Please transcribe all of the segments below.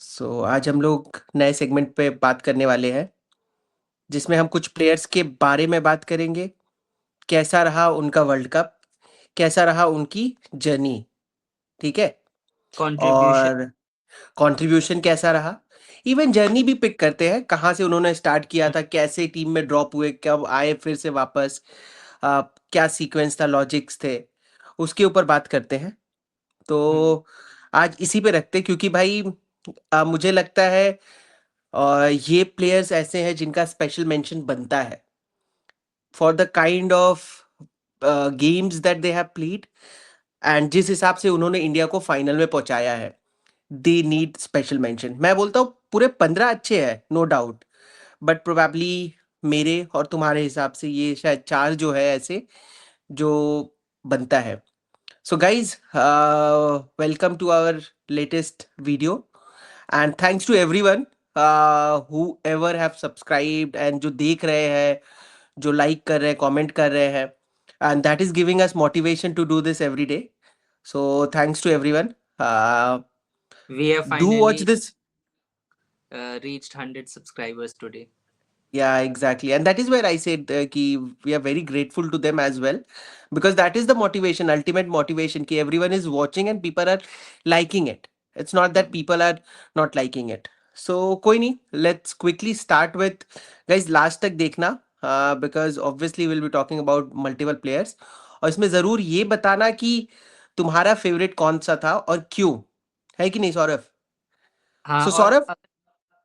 आज हम लोग नए सेगमेंट पे बात करने वाले हैं जिसमें हम कुछ प्लेयर्स के बारे में बात करेंगे। कैसा रहा उनका वर्ल्ड कप, कैसा रहा उनकी जर्नी, ठीक है। कंट्रीब्यूशन। और कंट्रीब्यूशन कैसा रहा, इवन जर्नी भी पिक करते हैं, कहाँ से उन्होंने स्टार्ट किया था, कैसे टीम में ड्रॉप हुए, कब आए फिर से वापस, क्या सीक्वेंस था, लॉजिक्स थे, उसके ऊपर बात करते हैं। तो आज इसी पे रखते हैं क्योंकि भाई मुझे लगता है और ये प्लेयर्स ऐसे हैं जिनका स्पेशल मेंशन बनता है for the kind of games that they have played and जिस हिसाब से उन्होंने इंडिया को फाइनल में पहुंचाया है। They need special mention. मैं बोलता हूँ पूरे 15 अच्छे हैं, नो डाउट, बट प्रोबेबली मेरे और तुम्हारे हिसाब से ये शायद चार जो है ऐसे जो बनता है। So guys, welcome to our latest video and thanks to everyone whoever have subscribed and जो देख रहे हैं, जो like कर रहे हैं, comment कर रहे हैं, and that is giving us motivation to do this every day. So thanks to everyone. We have Do watch finally this. reached 100 subscribers today. Yeah, exactly. And that is where I said ki we are very grateful to them as well because that is the motivation, ultimate motivation ki everyone is watching and people are liking it. It's not that people are not liking it. So कोई नहीं, let's quickly start with guys last तक देखना because obviously we'll be talking about multiple players और इसमें ज़रूर ये बताना कि तुम्हारा फेवरेट कौन सा था और क्यों, है कि नहीं सौरभ? हाँ, So और सौरभ,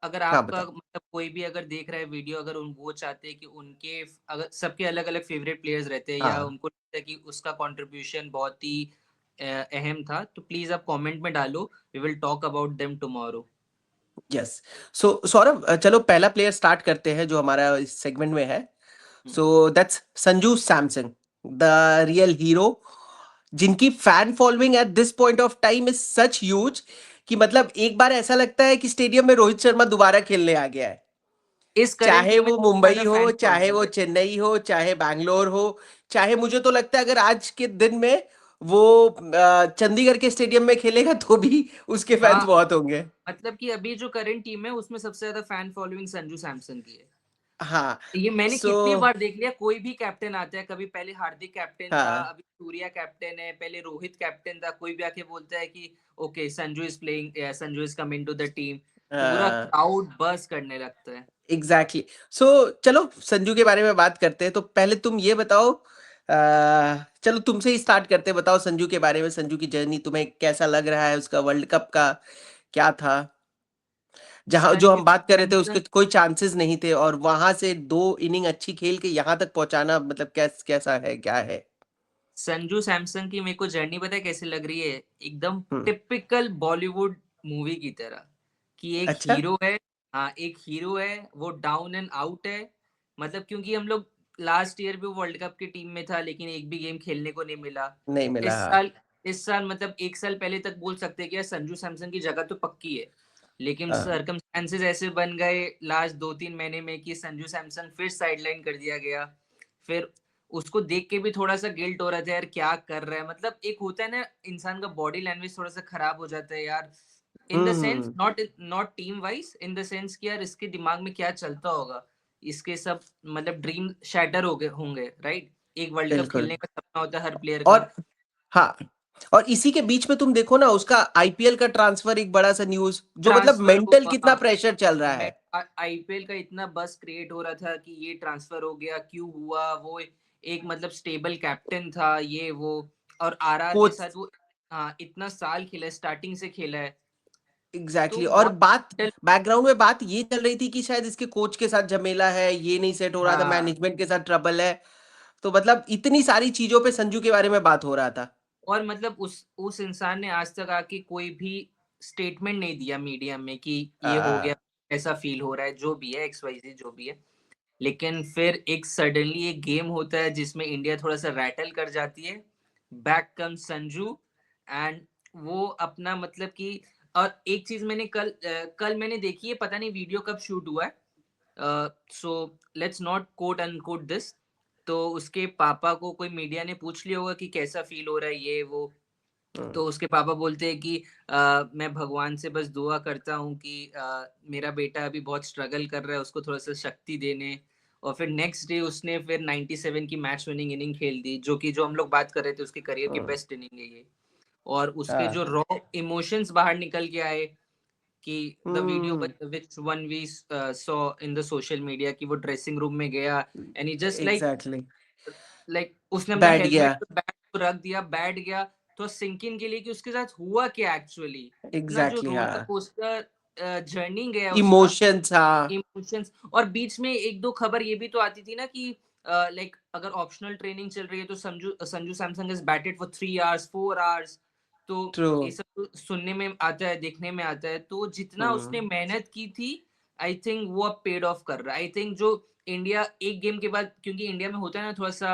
अगर हाँ आपका बताओ। मतलब कोई भी अगर देख रहा है वीडियो, अगर वो चाहते हैं कि उनके अगर सबके अलग अलग फेवरेट प्लेयर्स रहते हैं या हाँ, उनको लगता है कि उसका कंट्रीब्यूशन बहुत ही अहम था, तो प्लीज आप कमेंट में डालो. We will talk about them tomorrow. Yes. So Saurabh, चलो पहला प्लेयर स्टार्ट करते हैं जो हमारा इस सेगमेंट में है। So that's Sanju Samson, the real hero, जिनकी fan following at this point of time is such huge कि मतलब एक बार ऐसा लगता है कि स्टेडियम में रोहित शर्मा दोबारा खेलने आ गया है। इस करंट चाहे टीम में वो सबसे मुंबई ज्यादा हो, फैन चाहे फॉलोइंग वो है. चेन्नई हो, चाहे बैंगलोर हो, चाहे मुझे तो लगता है अगर आज के दिन में वो चंडीगढ़ के स्टेडियम में खेलेगा तो भी उसके फैंस हाँ, बहुत होंगे। मतलब कि अभी जो करंट टीम है उसमें सबसे ज्यादा फैन फॉलोइंग संजू सैमसन की है. हाँ। ये मैंने सो कितनी बार देख लिया, कोई भी कैप्टन आता है, कभी पहले हार्दिक कैप्टन था, हाँ, अभी सूर्या कैप्टन है, पहले रोहित कैप्टन था, कोई भी आके बोलता है कि okay Sanju is playing, Sanju is coming to the team, तो पूरा हाँ, क्राउड बस करने लगता है. एग्जैक्टली। सो चलो संजू के बारे में बात करते हैं। तो पहले तुम ये बताओ, चलो तुमसे ही स्टार्ट करते हैं। बताओ संजू के बारे में, संजू की जर्नी तुम्हें कैसा लग रहा है, उसका वर्ल्ड कप का क्या था, जहां जो संजू हम बात कर रहे थे उसके सैमसन कोई चांसेस नहीं थे और वहां से दो इनिंग अच्छी खेल के यहाँ तक पहुंचाना, मतलब कैसा है, क्या है? संजू सैमसन की मेरे को जर्नी पता है कैसे लग रही है, एकदम हम्म। टिपिकल बॉलीवुड मूवी की तरह, कि एक अच्छा। हीरो है. हाँ, एक हीरो है, वो डाउन एंड आउट है. मतलब क्योंकि हम लोग लास्ट ईयर भी वर्ल्ड कप की टीम में था लेकिन एक भी गेम खेलने को नहीं मिला. नहीं मिला, इस हाँ। साल इस साल मतलब एक साल पहले तक बोल सकते हैं कि यार संजू सैमसन की जगह तो पक्की है, लेकिन हाँ। सर्कमस्टेंसेस ऐसे बन गए लास्ट 2-3 महीने में कि संजू सैमसन फिर साइडलाइन कर दिया गया. फिर उसको देख के भी थोड़ा सा गिल्ट हो रहा था यार, क्या कर रहा है. मतलब एक होता है ना, इंसान का बॉडी लैंग्वेज थोड़ा सा खराब हो जाता है यार, in the sense hmm. Not not team wise, in the sense कि यार इसके दिमाग में क्या चलता होगा, इसके सब मतलब ड्रीम शैटर हो गए होंगे, राइट. एक वर्ल्ड कप बिल्कुल। खेलने का सपना होता है हर प्लेयर का. और हाँ, और इसी के बीच में तुम देखो ना उसका आईपीएल का ट्रांसफर, एक बड़ा सा न्यूज जो मतलब ट्रांसफर मेंटल कितना हुआ, प्रेशर चल रहा मैं है। आईपीएल का इतना बस क्रिएट हो रहा था कि ये ट्रांसफर हो गया, क्यों हुआ, वो एक मतलब स्टेबल कैप्टन था ये वो, और आरआर के कोच, साथ वो हाँ इतना साल खेला है, स्टार्टिंग से खेला है, तो एग्जैक्टली exactly। और बहुत बात mental- बैकग्राउंड में बात ये चल रही थी कि शायद इसके कोच के साथ झमेला है, ये नहीं सेट हो रहा था, हाँ. मैनेजमेंट के साथ ट्रबल है। तो मतलब इतनी सारी चीजों पे संजू के बारे में बात हो रहा था। और मतलब उस इंसान ने आज तक आके कोई भी स्टेटमेंट नहीं दिया मीडिया में कि ये हो गया, हाँ। ऐसा फील हो रहा है, जो भी है XYZ जो भी है. लेकिन फिर एक सडनली एक गेम होता है जिसमें इंडिया थोड़ा सा रैटल कर जाती है, बैक कम संजू, एंड वो अपना मतलब कि, और एक चीज मैंने कल मैंने देखी है, पता नहीं वीडियो कब शूट हुआ है, so let's not quote unquote this. तो उसके पापा को कोई मीडिया ने पूछ लिया होगा कि कैसा फील हो रहा है ये वो, तो उसके पापा बोलते हैं कि मैं भगवान से बस दुआ करता हूँ कि मेरा बेटा अभी बहुत स्ट्रगल कर रहा है, उसको थोड़ा सा शक्ति देने। और फिर नेक्स्ट डे उसने फिर 97 की मैच विनिंग इनिंग खेल दी, जो हम लोग बात कर रहे थे उसके करियर की बेस्ट इनिंग है ये। और उसके जो हाँ रॉ इमोशंस बाहर निकल के आए कि the video hmm which one we saw in the social media, कि वो ड्रेसिंग रूम में गया एंड ही जस्ट एग्जैक्टली उसने अपना बैठ हेलमेट गया और बैग को रख दिया, बैठ गया। तो सिंक इन के लिए कि उसके साथ हुआ क्या एक्चुअली, इतना जो एग्जैक्टली रोलर हाँ कोस्टर जर्नी गया उसका, इमोशंस हाँ इमोशंस। और बीच में एक दो खबर ये भी तो आती थी ना कि लाइक अगर ऑप्शनल ट्रेनिंग चल रही है तो Sanju Sanju Samsung is batted for 3 hours 4 hours. तो ट्रू ये सब तो सुनने में आता है, देखने में आता है। तो जितना उसने मेहनत की थी, आई थिंक वो अब पेड ऑफ कर रहा है। आई थिंक जो इंडिया एक गेम के बाद, क्योंकि इंडिया में होता है ना थोड़ा सा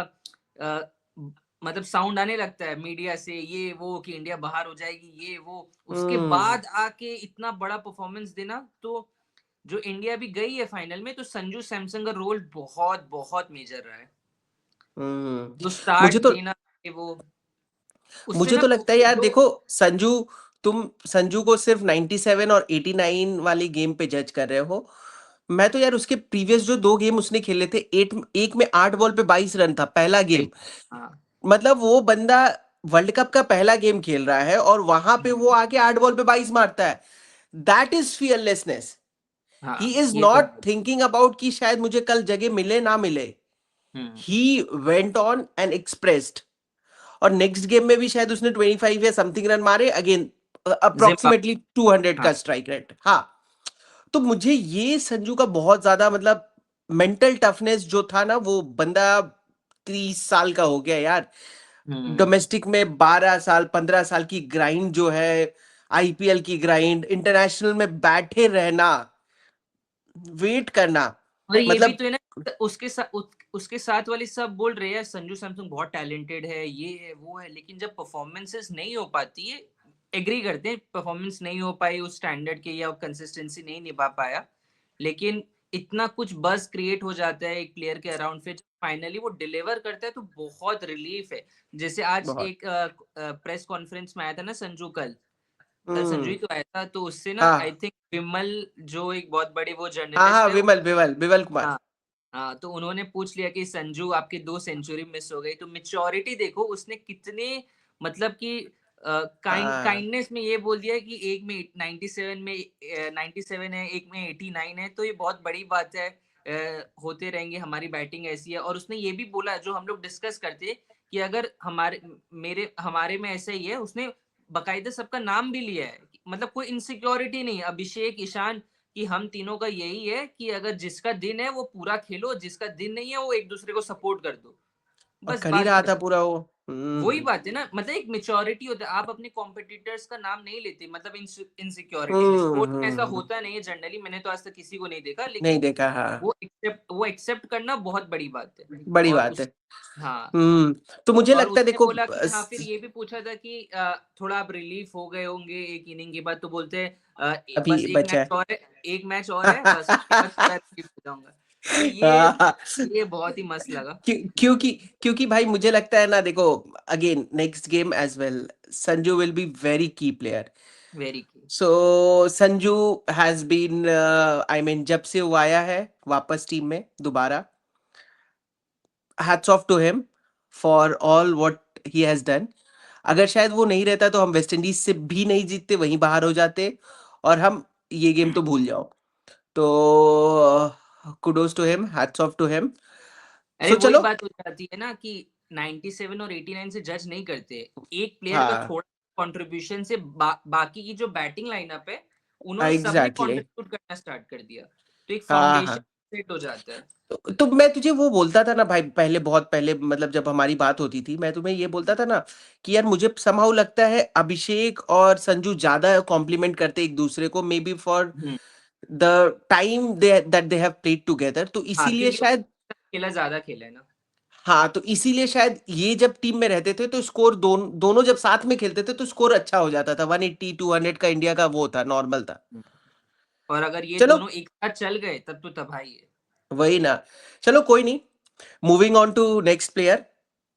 मतलब साउंड आने लगता है मीडिया से ये वो कि इंडिया बाहर हो जाएगी ये वो, उसके हम्म बाद आके इतना बड़ा परफॉर्मेंस देना। तो जो इंडिया भी गई है फाइनल में, तो संजू सैमसंग का रोल बहुत बहुत मेजर रहा है। हम्म जो मुझे स्टार्ट तो देना है वो, उससे मुझे ना तो लगता है यार जो देखो संजू तुम संजू को सिर्फ 97 और 89 वाली गेम पे जज कर रहे हो। मैं तो यार उसके प्रीवियस जो दो गेम उसने खेले थे एक में 8 बॉल पे 22 रन था पहला गेम। हाँ मतलब वो बंदा वर्ल्ड कप का पहला गेम खेल रहा है और वहां पे वो आके 8 बॉल पे 22 मारता है। That is fearlessness. ही हाँ इज ये तो नॉट है। थिंकिंग अबाउट कि शायद मुझे कल जगह मिले ना मिले। Hmm he went on and expressed. और नेक्स्ट गेम में भी शायद उसने 25 या समथिंग रन मारे अगेन जिम्बाब्वे। अप्रोक्सीमेटली 200 हाँ का स्ट्राइक रेट हाँ। तो मुझे ये संजू का बहुत ज्यादा मतलब मेंटल टफनेस जो था ना वो बंदा 30 साल का हो गया यार। हम्म डोमेस्टिक में 12 साल 15 साल की ग्राइंड जो है आईपीएल की ग्राइंड इंटरनेशनल में बैठे रहना वेट करना और ये भी मतलब तो है ना, उसके साथ वाले सब बोल रहे हैं संजू सैमसंग बहुत टैलेंटेड है, ये है वो है, लेकिन जब परफॉर्मेंसेस नहीं हो पाती है, एग्री करते हैं परफॉर्मेंस नहीं हो पाई उस स्टैंडर्ड के, या कंसिस्टेंसी नहीं निभा पाया, लेकिन इतना कुछ बस क्रिएट हो जाता है एक प्लेयर के अराउंड, फिर फाइनली वो डिलीवर करता है तो बहुत रिलीफ है। जैसे आज बहुत एक प्रेस कॉन्फ्रेंस में आया था ना संजू, कल संजू हम्म ही तो आया था, तो उससे ना आई हाँ थिंक विमल, जो एक बहुत बड़े वो हाँ हाँ जर्नलिस्ट है, विमल विमल विमल कुमार हाँ हाँ, तो उन्होंने पूछ लिया कि संजू आपकी 2 सेंचुरी मिस हो गई, तो मेच्योरिटी देखो उसने कितने, मतलब कि हाँ काइंडनेस में ये बोल दिया कि एक में 97 में 97 है, एक में 89 है, तो ये बहुत बड़ी बात है। होते रहेंगे, हमारी बैटिंग ऐसी है। और उसने ये भी बोला जो हम लोग डिस्कस करते कि अगर हमारे में ऐसा ही है, उसने बकायदा सबका नाम भी लिया है, मतलब कोई इनसिक्योरिटी नहीं, अभिषेक ईशान, कि हम तीनों का यही है कि अगर जिसका दिन है वो पूरा खेलो, जिसका दिन नहीं है वो एक दूसरे को सपोर्ट कर दो, और बस कर ही बात रहा था खत्म। पूरा वो वही बात है ना, मतलब एक मेच्योरिटी होता है, आप अपने कॉम्पिटिटर्स का नाम नहीं लेते, मतलब इनसिक्योरिटी स्पोर्ट्स में ऐसा हम्म। होता नहीं है जनरली, मैंने तो आज तक किसी को नहीं देखा, नहीं लेकिन देखा हाँ वो एक्सेप्ट करना बहुत बड़ी बात है। बड़ी और बात है उस हाँ, हम्म। तो मुझे और लगता है उसने देखो बोला कि हाँ, फिर ये भी पूछा था कि थोड़ा आप रिलीफ हो गए होंगे एक इनिंग के बाद, तो बोलते हैं बस अभी एक बचा मैच है और है, एक मैच और है बस, उसके बाद पूरा रिलीफ हो जाऊंगा। तो हाँ, ये बहुत ही मस्त लगा। क्योंकि क्योंकि भाई मुझे लगता है ना देखो again next game as well Sanju will be very key player. Very key. So Sanju has been I mean जब से वो आया है वापस टीम में दोबारा hats off to him for all what he has done. अगर शायद वो नहीं रहता तो हम वेस्ट इंडीज से भी नहीं जीतते वहीं बाहर हो जाते और हम ये गेम तो भूल जाओ। तो kudos to him hats off to him. अरे सो वही चलो बात हो जाती है ना कि 97 और 89 से जज नहीं करते, एक प्लेयर का हाँ थोड़ा कंट्रीब्यूशन से बाकी की जो बैटिंग लाइनअप है, उन्होंने सबने एग्जैक्टली कंट्रीब्यूट करना स्टार्ट कर दिया, तो एक हाँ फाउंडेशन हाँ सेट हो जाता है। तो मैं तुझे वो बोलता था ना भाई पहले बहुत पहले मतलब जब हमारी बात होती थी मैं तुम्हें ये बोलता था ना कि यार मुझे समहाउ लगता है अभिषेक और संजू ज्यादा कॉम्प्लीमेंट करते एक दूसरे को may be for hmm the time they that they have played together तो हाँ, इसीलिए क्योंकि शायद खेला ज्यादा खेला है ना। हाँ तो इसीलिए शायद ये जब टीम में रहते थे तो स्कोर दोनों जब साथ में खेलते थे तो स्कोर अच्छा हो जाता था 180 200 का इंडिया का वो था नॉर्मल था। हम्म। और अगर ये चलो दोनों एक साथ चल गए तब तो तबाही है। वही ना चलो कोई नहीं moving on to next player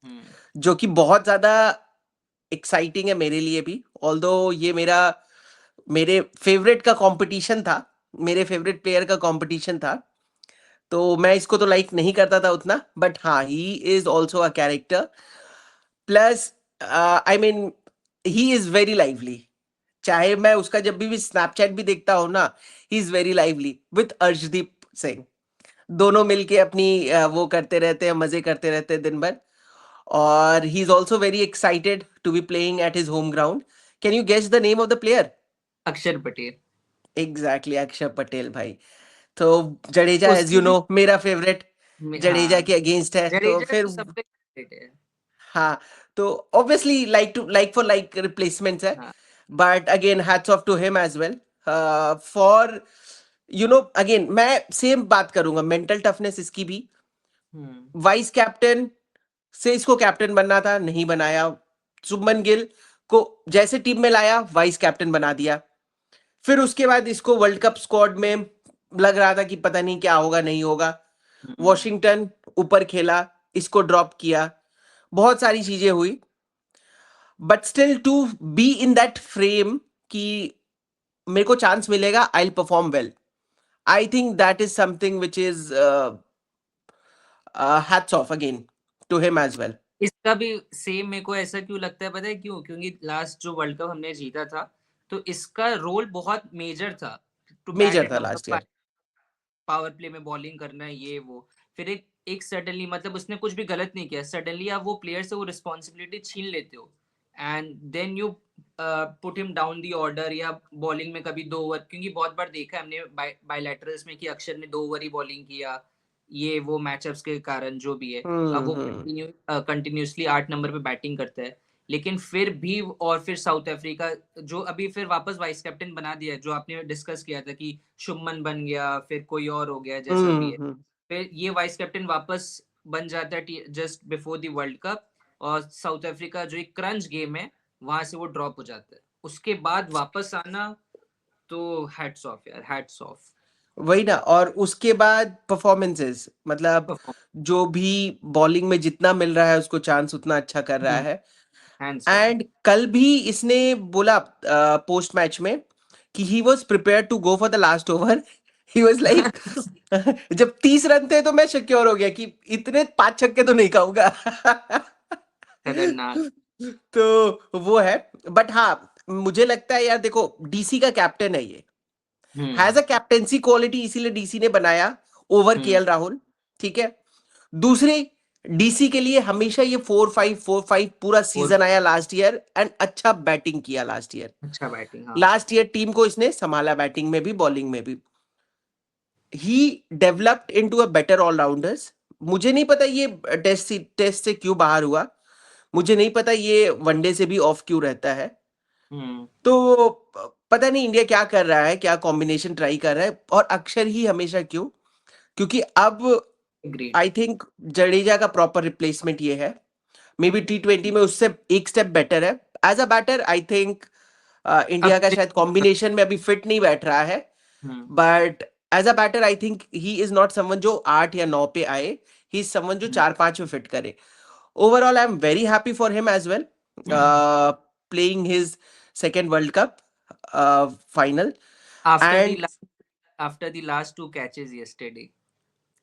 hmm जो कि बहुत ज्यादा एक्साइटिंग है मेरे लिए भी, ऑल्दो ये मेरे फेवरेट का कंपटीशन था, मेरे फेवरेट प्लेयर का कंपटीशन था, तो मैं इसको तो लाइक नहीं करता था उतना, बट हाँ ही is also a character, plus I mean he is very lively, चाहे मैं उसका जब भी स्नैपचैट भी देखता हूँ ना, he is very lively with Arshdeep Singh, दोनों मिलके अपनी वो करते रहते हैं, मजे करते रहते हैं दिन भर, और he is also very excited to be playing at his home ground. Can you guess the name of the player? Akshar Patel. Exactly, Akshar Patel भाई। तो जडेजा एज उसकी यू भी नो मेरा फेवरेट, जडेजा हाँ, के अगेंस्ट है, तो जडेजा फिर तो सबका फेवरेट है। हाँ, तो obviously like for like replacements है, हाँ। But again hats off to him as well for you know, again मैं सेम बात करूंगा, मेंटल टफनेस इसकी भी, हम्म। वाइस कैप्टन से इसको कैप्टन बनना था, नहीं बनाया, शुभमन गिल को जैसे टीम में लाया वाइस कैप्टन बना दिया, फिर उसके बाद इसको वर्ल्ड कप स्क्वाड में लग रहा था कि पता नहीं क्या होगा नहीं होगा, हम्म। वॉशिंगटन ऊपर खेला, इसको ड्रॉप किया, बहुत सारी चीजें हुई, but still to be in that frame कि मेरे को चांस मिलेगा, I will perform well, I think that is something which is hats off again to him as well. इसका भी सेम मेरे को ऐसा क्यों लगता है पता है क्यों? क्योंकि लास्ट जो वर्ल्ड कप हमने जीता था, तो इसका रोल बहुत मेजर था, टू बैट मेजर एट था on last the year. Power play में बॉलिंग करना है ये वो। फिर एक सडनली मतलब उसने कुछ भी गलत नहीं किया, सडनली आप वो प्लेयर से वो रिस्पॉन्सिबिलिटी छीन लेते हो, and then you put him down the order, या बॉलिंग में कभी 2 ओवर, क्योंकि बहुत बार देखा है हमने बायलैटरल्स में कि अक्षर ने 2 ओवर ही बॉलिंग किया, ये वो मैचअप्स के कारण जो भी है। अब वो हम्म। कंटिन्यूसली 8 नंबर पे बैटिंग करता है, लेकिन फिर भी, और फिर साउथ अफ्रीका जो अभी फिर वापस वाइस कैप्टन बना दिया है, जो आपने डिस्कस किया था कि शुभमन बन गया, फिर कोई और हो गया, जैसा भी है, हम्म। फिर ये वाइस कैप्टन वापस बन जाता है just before the world cup, और साउथ अफ्रीका जो एक क्रंच गेम है वहां से वो ड्रॉप हो जाता है, उसके बाद वापस आना, तो हैट्स ऑफ यार, हैट्स ऑफ। वही ना, और उसके बाद परफॉर्मेंसेस, मतलब जो भी बॉलिंग में जितना मिल रहा है उसको चांस उतना अच्छा कर रहा है, हैंड्स डाउन। एंड कल भी इसने बोला पोस्ट मैच में कि he was prepare to go for the last over, he was like जब 30 रन थे तो मैं सिक्योर हो गया कि इतने 5 छक्के तो नहीं खाऊंगा। खतरनाक। तो वो है, बट हाँ मुझे लगता है यार, देखो डीसी का कैप्टन है ये, has hmm. A captaincy quality, इसीलिए डीसी ने बनाया ओवर हम्म। केएल राहुल, ठीक है। दूसरे, डीसी के लिए हमेशा ये 4-5 पूरा और सीजन आया लास्ट ईयर, एंड अच्छा बैटिंग किया लास्ट ईयर, अच्छा बैटिंग, हाँ। लास्ट ईयर टीम को इसने संभाला बैटिंग में भी बॉलिंग में भी, he developed into a better allrounders. मुझे नहीं पता ये टेस्ट से क्यों बाहर हुआ, मुझे नहीं पता ये वनडे से भी ऑफ क्यों रहता है, हम्म। तो पता नहीं इंडिया क्या कर रहा है, क्या कॉम्बिनेशन ट्राई कर रहा है, और अक्षर ही हमेशा क्यों, क्योंकि अब ग्रेट। आई थिंक जडेजा का प्रॉपर रिप्लेसमेंट ये है, मे बी T20 में उससे एक स्टेप बेटर है, as a batter I think India का अपग्रेड। शायद कॉम्बिनेशन में अभी फिट नहीं बैठ रहा है, hmm. But as a batter I think he is not someone जो 8 या 9 पे आए, ही इज समवन जो 4-5 में फिट करे। Overall I am very happy for him as well, playing his second world cup final, after the end after the last 2 catches yesterday.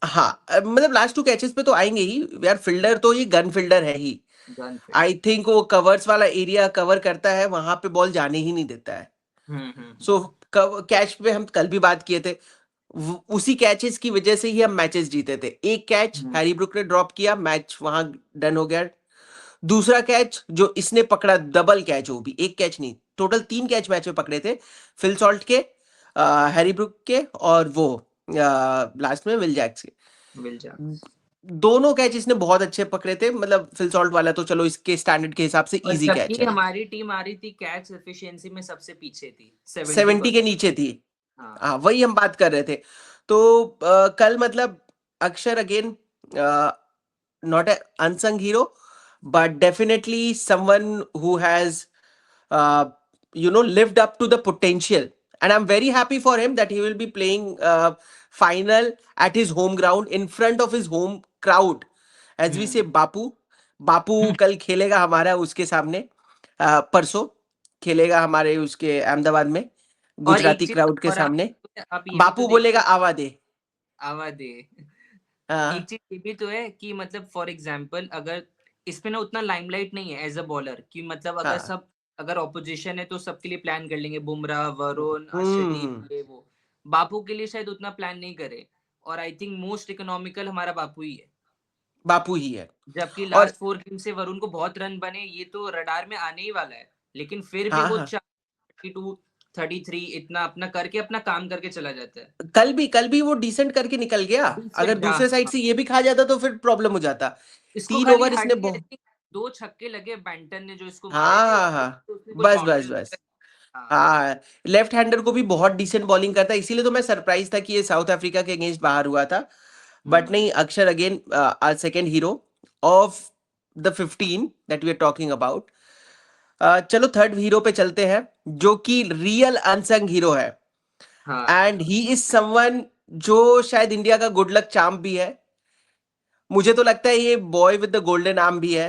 हाँ मतलब last 2 catches पे तो आएंगे ही यार, फील्डर तो ये गन फील्डर है ही, गन आई फील्डर। थिंक वो कवर्स वाला एरिया कवर करता है, वहां पे बॉल जाने ही नहीं देता है। सो कैच पे हम कल भी बात किए थे, उसी कैचेस की वजह से ही हम मैचेस जीते थे, एक कैच हम्म। हैरी ब्रुक ने ड्रॉप किया, मैच वहां डन हो गया, दूसरा कैच जो इसने पकड़ा, डबल कैच, वो भी एक कैच नहीं, टोटल 3 कैच मैच में पकड़े थे, फिल सॉल्ट के, हैरी ब्रुक के, और वो लास्ट में विल जैक्स के, विल जैक्स। दोनों कैच इसने बहुत अच्छे पकड़े थे, मतलब फिल सॉल्ट वाला तो चलो इसके स्टैंडर्ड के हिसाब से और इजी जबकि कैच है, हमारी टीम आ रही थी कैच एफिशिएंसी में सबसे पीछे थी, 70 के 70%। नीचे थी। हाँ। हाँ वही हम बात कर रहे थे, तो कल मतलब अक्षर again not an unsung hero, but definitely someone who has, uh, lived up to the potential. And I'm very happy for him that he will be playing final at his home ground in front of his home crowd. As we say, हम्म। बापू, बापू कल खेलेगा हमारा उसके सामने, परसों खेलेगा हमारे उसके अहमदाबाद में और एक गुजराती चीज क्राउड के और सामने। आप ये भी तो बापू देख, बोलेगा आवा दे। आवा दे। एक हाँ चीज ये भी तो है कि मतलब फॉर एग्जांपल अगर इसमें ना उतना लाइमलाइट नहीं है एज अ बॉलर कि मतलब हाँ। अगर ऑपोजिशन है तो सबके लिए प्लान कर लेंगे, बुमराह, वरुण, हम्म। अर्शदीप, ये वो। बापू के लिए शायद उतना प्लान नहीं करे, और आई थिंक मोस्ट इकोनॉमिकल हमारा बापू ही है। बापू ही है। जबकि और लास्ट 4 गेम से वरुण को बहुत रन बने, ये तो रडार में आने ही वाला है, लेकिन फिर भी हाँ वो हाँ, 32, 33 इतना अपना करके अपना काम करके चला जाता है। कल भी वो डिसेंट करके निकल गया। अगर डिसेंट, हाँ दूसरे साइड हाँ। से ये भी खा जाता तो फिर प्रॉब्लम हो जाता। इसको तीन खाली ओवर इसने हार्डली आई बहुत। थिंक 2 छक्के लगे बैंटन ने जो इसको मारे हाँ थे, हाँ उससे हाँ, तो उसने कोई बस बस बाउंड्री बस। लगाई। हाँ। हाँ, लेफ्ट हैंडर को भी बहुत डिसेंट बॉलिंग करता है, इसीलिए तो मैं सरप्राइज था कि ये साउथ अफ्रीका के अगेंस्ट बाहर हुआ था। But hmm. नहीं, Axar again are second hero of the 15 that we are talking about. चलो थर्ड हीरो पे चलते हैं, जो कि रियल अनसंग हीरो है। हाँ एंड ही इज समवन जो शायद इंडिया का गुड लक चार्म भी है। मुझे तो लगता है ये boy with the golden arm भी है।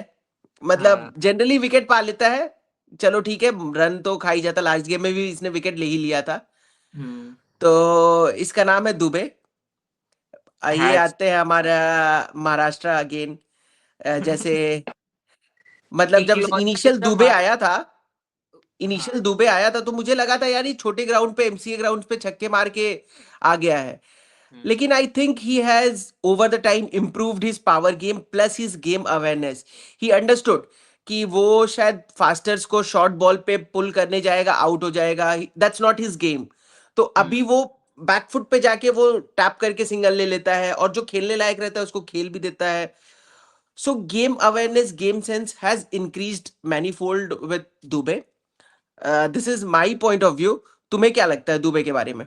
मतलब हाँ। जनरली विकेट पा लेता है, चलो ठीक है, रन तो खा ही जाता, लास्ट गेम में भी इसने विकेट ले ही लिया था। हम्म। तो इसका नाम है दुबे। ये हैट्स। आते हैं हमारा महाराष्ट्र अगेन। जैसे मतलब एक जब लॉजिक इनिशियल इसका दुबे मार। आया था, इनिशियल हाँ। दुबे आया था तो मुझे लगा था यार ये छोटे ग्राउंड पे, एमसीए ग्राउंड पे छक्के मार के आ गया है। हम्म। लेकिन आई think he has over the time improved his power game plus his game awareness. He understood कि वो शायद फास्टर्स को शॉर्ट बॉल पे पुल करने जाएगा, आउट हो जाएगा, दैट्स नॉट हिज गेम। तो अभी हम्म। वो बैकफुट पे जाके वो टैप करके सिंगल ले लेता है, और जो खेलने लायक रहता है उसको खेल भी देता है। सो game awareness, game sense has increased manifold with Dubey. This is my point of view. तुम्हें क्या लगता है दुबे के बारे में?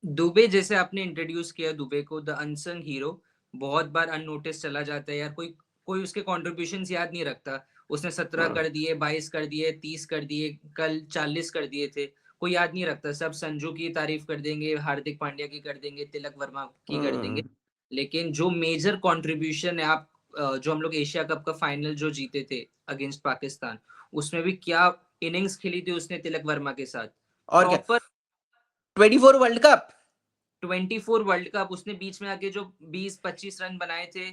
दुबे जैसे आपने इंट्रोड्यूस किया दुबे को द अनसंग हीरो, बहुत बार अननोटिस चला जाता है यार, कोई कोई उसके कॉन्ट्रीब्यूशंस याद नहीं रखता। उसने 17 हम्म। कर दिए, 22 कर दिए, 30 कर दिए, कल 40 कर दिए थे, कोई याद नहीं रखता। सब संजू की तारीफ कर देंगे, हार्दिक पांड्या की कर देंगे, तिलक वर्मा की कर देंगे। हम्म। लेकिन जो मेजर कंट्रीब्यूशन है, आप जो हम लोग एशिया कप का फाइनल जो जीते थे अगेंस्ट पाकिस्तान, उसमें भी क्या इनिंग्स खेली थी उसने तिलक वर्मा के साथ। और क्या, proper 24 world cup, 24 world cup, उसने बीच में आके जो 20-25 रन बनाए थे,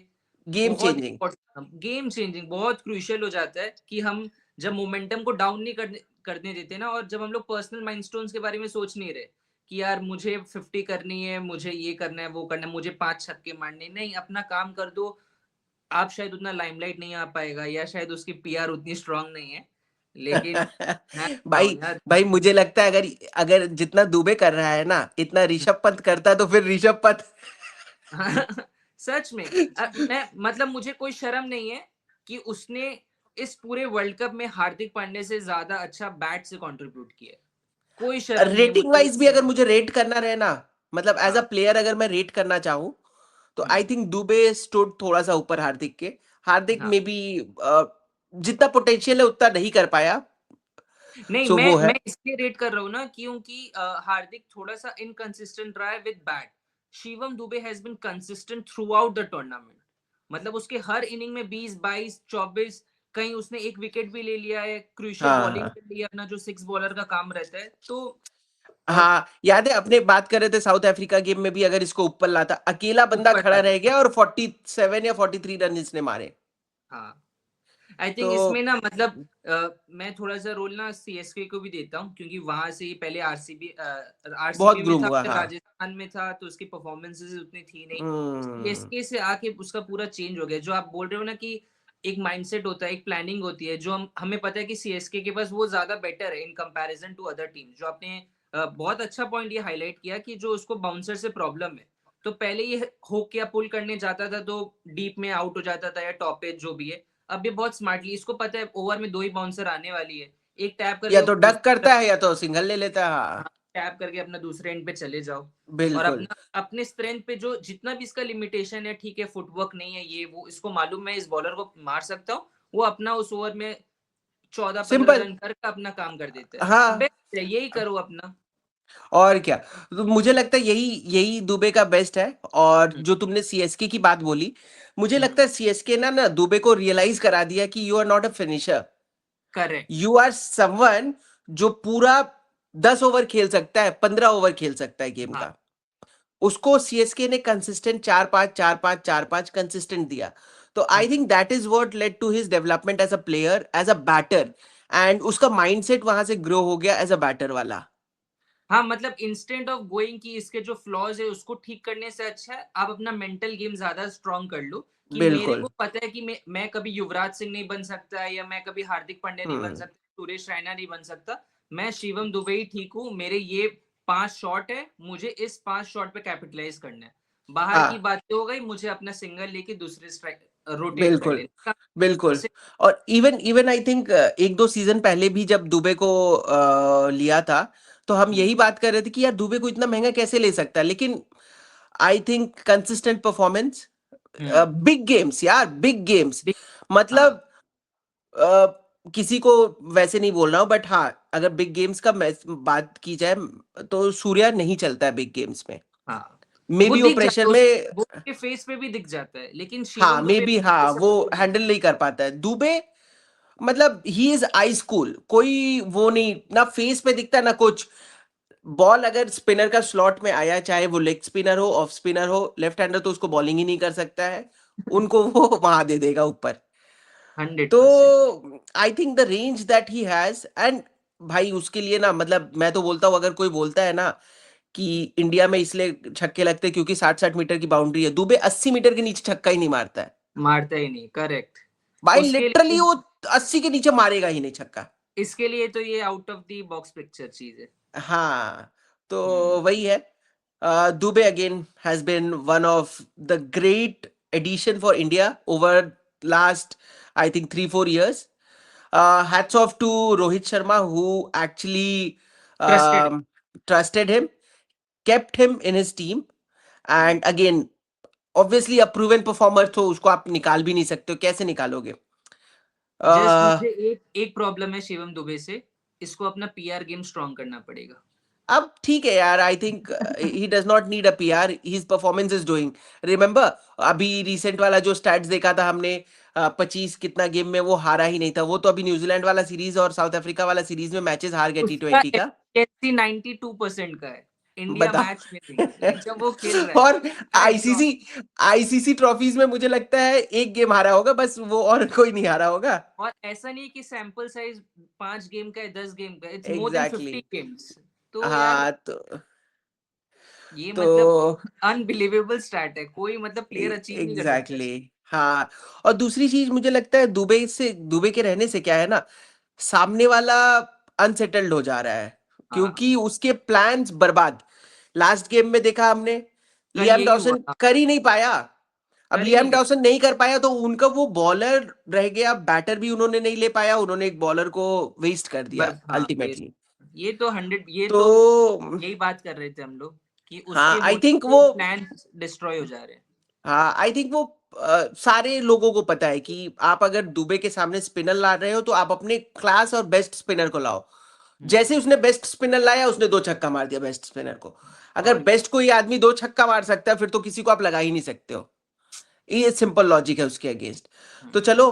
गेम बहुत चेंजिंग। इंपॉर्टेंट, गेम चेंजिंग, बहुत क्रूशियल हो जाता है कि हम जब मोमेंटम को डाउन नहीं करने देते ना, और जब हम लोग पर्सनल माइलस्टोन्स के बारे में सोच नहीं रहे कि यार मुझे 50 करनी है, मुझे ये करना है, वो करना है, मुझे 5 छक्के मारने, नहीं, अपना काम कर दो। आप शायद उतना लाइमलाइट नहीं आ पाएगा, या शायद उसकी पीआर उतनी स्ट्रांग नहीं है, लेकिन मैं बताऊं भाई, यार। भाई मुझे लगता है अगर अगर जितना दुबे कर रहा है ना, इतना ऋषभ पंत करता तो फिर ऋषभ पंत। सच में। मैं मतलब मुझे कोई शर्म नहीं है कि उसने इस पूरे वर्ल्ड कप में हार्दिक पांड्या से ज्यादा अच्छा बैट से कंट्रीब्यूट किया है। कोई शर्म नहीं है रेटिंग मुझे वाइज भी इससे। अगर मुझे रेट करना रहे ना, मतलब एज अ हाँ। प्लेयर अगर मैं रेट करना चाहूँ, तो आई हम्म। थिंक दुबे स्टूड थोड़ा सा ऊपर हार्दिक के। हार्दिक हाँ। में भी जितना पोटेंशियल है उतना नहीं कर पाया। नहीं, सो वो मैं है। इसलिए रेट कर रहा हूँ ना क्योंकि हार्दिक थोड़ा सा इनकंसिस्टेंट रहा है with bat. Shivam Dube has been consistent throughout the tournament. मतलब उसके हर इनिंग में 20, 22, 24, कहीं उसने एक विकेट भी ले लिया है, क्रूशियल बॉलिंग हाँ के लिए अपना जो सिक्स बॉलर का काम रहता है, तो अब हाँ, याद है अपने बात कर रहे थे साउथ अफ्रीका गेम में भी, अगर इसको ऊपर लाता, अकेला बंदा ऊपर खड़ा लाता। रह गया और 47 या 43 रन इसने मारे। हाँ। आई थिंक तो इसमें ना मतलब मैं थोड़ा सा रोल ना सीएसके को भी देता हूँ, क्योंकि वहां से ही पहले आरसीबी बहुत आरसीबी में ग्रूम था, हुआ, फिर हाँ। राजस्थान में था, तो उसकी परफॉर्मेंसेस उतनी थी नहीं। हम्म। सीएसके से आके उसका पूरा चेंज हो गया। जो आप बोल रहे हो ना कि एक माइंडसेट होता है, एक प्लानिंग होती है, जो हमें पता है कि सीएसके के पास वो ज्यादा बेटर है in comparison to other team. जो आपने बहुत अच्छा पॉइंट ये हाईलाइट किया कि जो उसको बाउंसर से प्रॉब्लम है, तो पहले ये हुक या पुल करने जाता था तो डीप में आउट हो जाता था, या टॉप एज जो भी है। अब ये बहुत स्मार्टली, इसको पता है ओवर में 2 ही बाउंसर आने वाली है, एक टैप करके या वो तो डक दूसरा, करता है या तो सिंगल ले लेता है, हाँ, हाँ। टैप करके अपना दूसरे एंड पे चले जाओ। और बिल्कुल। अपना अपने स्ट्रेंथ पे जो जितना भी इसका लिमिटेशन है, ठीक है, फुटवर्क नहीं है, ये वो, इसको मालूम मैं इस बॉलर को मार सकता हूँ, वो अपना उस ओवर में 14-15 सिंपल। रन करके अपना काम कर देता है। हाँ। बेस्ट है, यही करो अपना। और क्या, तो मुझे लगता है यही यही दुबे का बेस्ट है। और हम्म। जो तुमने सीएसके की बात बोली, मुझे लगता हम्म। है सीएसके ना ना दुबे को रियलाइज करा दिया कि you are not a finisher. Correct. You are someone जो पूरा 10 ओवर खेल सकता है, 15 ओवर खेल सकता है गेम हाँ का। उसको सीएसके ने कंसिस्टेंट 4-5 4-5 4-5 कंसिस्टेंट दिया। तो I think that is what led to his development as a player, as a batter, and उसका माइंडसेट वहां से ग्रो हो गया एज अ बैटर वाला। हाँ, मतलब इंस्टेंट ऑफ गोइंग कि इसके जो फ्लॉज है उसको ठीक करने से अच्छा है आप अपना मेंटल गेम ज्यादा स्ट्रांग कर लो, कि मेरे बिल्कुल। को पता है कि मैं कभी युवराज सिंह नहीं बन सकता, या मैं कभी हार्दिक पांड्या नहीं बन हम्म। सकता, सुरेश रैना नहीं बन सकता। मैं शिवम दुबे ही ठीक हूँ, मेरे ये 5 शॉट है, मुझे इस 5 शॉट पे कैपिटलाइज करना है। बाहर की हाँ बातें हो गई, मुझे अपना सिंगल लेके दूसरे स्ट्राइक रोटेट कर बिल्कुल लेना। बिल्कुल। और even even I think 1-2 season पहले भी जब दुबे को लिया था, तो हम यही बात कर रहे थे कि यार दुबे को इतना महंगा कैसे ले सकता है, लेकिन I think consistent performance, big games यार, बिग गेम्स, हाँ मतलब अ, किसी को वैसे नहीं बोल रहा हूँ, बट हाँ, अगर बिग गेम्स का बात की जाए तो सूर्या नहीं चलता है बिग गेम्स में। हाँ, मे वो बी वो दिख जाता प्रेशर है में, वो उसके फेस पे भी दिख जाता है, लेकिन हाँ शिवम मे दुबे बी, हाँ जैसे वो वो नहीं। हैंडल नहीं कर पाता है दुबे। मतलब ही इज आई स्कूल, कोई वो नहीं, ना फेस पे दिखता ना कुछ। बॉल अगर स्पिनर का स्लॉट में आया, चाहे वो लेग स्पिनर हो, ऑफ स्पिनर हो, लेफ्ट हैंडर, तो उसको बॉलिंग ही नहीं कर सकता है, उनको वो वहां दे देगा ऊपर। 100%। तो I think the range that he has, and भाई उसके लिए ना, मतलब मैं तो बोलता हूँ, अगर कोई बोलता है ना कि इंडिया में इसलिए छक्के लगते हैं क्योंकि 60-60 मीटर की बाउंड्री है, दुबे 80 मीटर के नीचे छक्का ही नहीं मारता है मारता ही नहीं, करेक्ट। भाई, उसके लिटरली लिए वो 80 के नीचे मारेगा ही नहीं छक्का। इसके लिए तो ये out of the box picture चीज है। हाँ, तो हम्म। वही है। Dube again has been one of the great edition for India over last, I think 3-4 years. Hats off to Rohit Sharma, who actually trusted. trusted him, kept him in his team, and again, obviously a proven performer, तो उसको आप निकाल भी नहीं सकते हो, कैसे निकालोगे? जस्ट uh, मुझे एक एक प्रॉब्लम है शिवम दुबे से, इसको अपना पीआर गेम स्ट्रांग करना पड़ेगा। अब ठीक है यार, आई think he does not need a PR, his performance is doing. Remember, अभी रिसेंट वाला जो स्टैट्स देखा था हमने, 25 कितना गेम में वो हारा ही नहीं था, वो तो अभी न्यूजीलैंड वाला सीरीज और साउथ अफ्रीका वाला सीरीज में मैचेस हार गया उसका T20 का। एफिशिएंसी 92% का है, इंडिया बताओ। मैच विनिंग, लाइक जब वो खेल रहा है। और hats off. ICC ICC trophies में मुझे लगता है एक गेम हारा होगा बस, वो और कोई नहीं हारा होगा। और ऐसा नहीं कि सैंपल साइज 5 गेम का है, 10 गेम का, it's more than exactly 50 games. तो यार हाँ, ये तो मतलब अनबिलीवेबल स्टैट है, कोई मतलब प्लेयर अचीव नहीं कर सकता एग्जैक्टली इसको। हाँ। और दूसरी चीज मुझे लगता है दुबई के रहने से क्या है ना, सामने वाला अनसेटल्ड हो जा रहा है, हाँ, क्योंकि उसके प्लान्स बर्बाद। लास्ट गेम में देखा हमने, कल लियाम यही हुआ डॉसन था। कर ही नहीं पाया। अब कर ही नहीं लियाम पाया। डॉसन नहीं कर पाया तो उनका वो बॉलर रह गया, बैटर भी उन्होंने नहीं ले पाया, उन्होंने एक बॉलर को वेस्ट कर दिया हाँ बेस। अल्टीमेटली। ये तो 100, ये तो तो यही बात कर रहे थे हम लोग कि हाँ उसके आई होने थिंक से वो, प्लान डिस्ट्रॉय हो जा रहे हैं। हाँ आई थिंक वो सारे लोगों को पता है कि आप अगर दुबे के सामने स्पिनर ला रहे हो तो आप अपने क्लास और बेस्ट स्पिनर को लाओ। हम्म। जैसे उसने बेस्ट स्पिनर लाया, उसने 2 छक्का मार दिया बेस्ट स्पिनर को। अगर और क्या। बेस्ट कोई आदमी 2 छक्का मार सकता है, फिर तो किसी को आप लगा ही नहीं सकते हो। ये सिंपल लॉजिक है उसके अगेंस्ट। तो हम्म। चलो,